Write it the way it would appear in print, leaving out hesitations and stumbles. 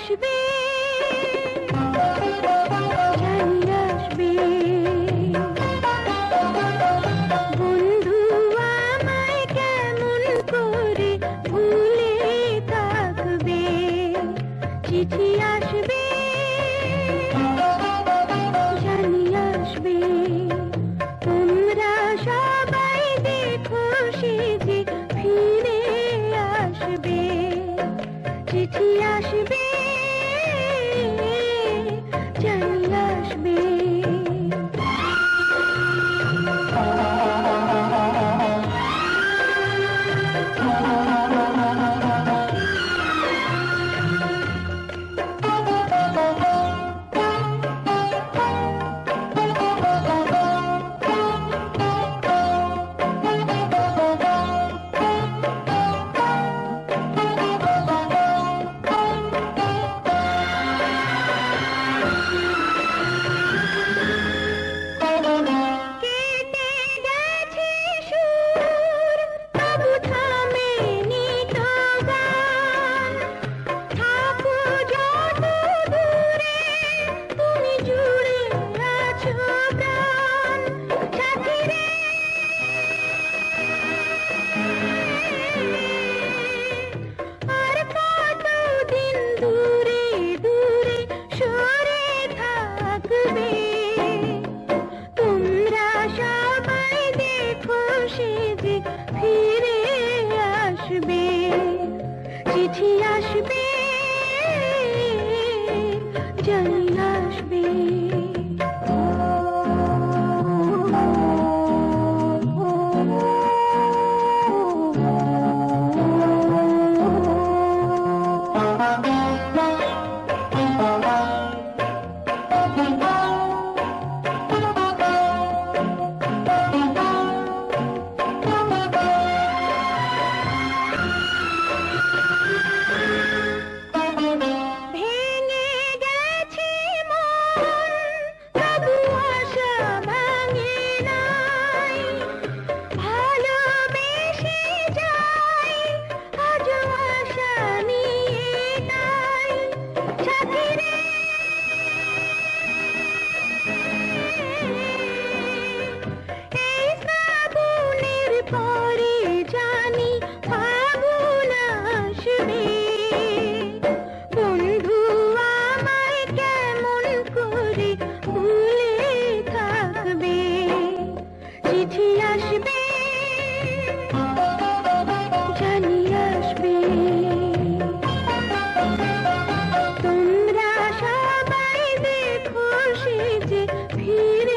আসবে, জানি আসবে। বন্ধু আমায় কেমন করে ভুলে থাকবে, চিঠি আসবে, জানি আসবে। তোমরা সবাই দেখো সে যে ফিরে আসবে, চিঠি আসবে, জানি আসবে। তোমরা সবাই দেখো সে যে ফিরে আসবে, চিঠি আসবে, জানি আসবে। পরে জানি ফাগুন আসবে, বন্ধু আমায় কেমন করে ভুলে থাকবে, চিঠি আসবে, জানি আসবে। তোমরা সবাই দেখো সে যে ফিরে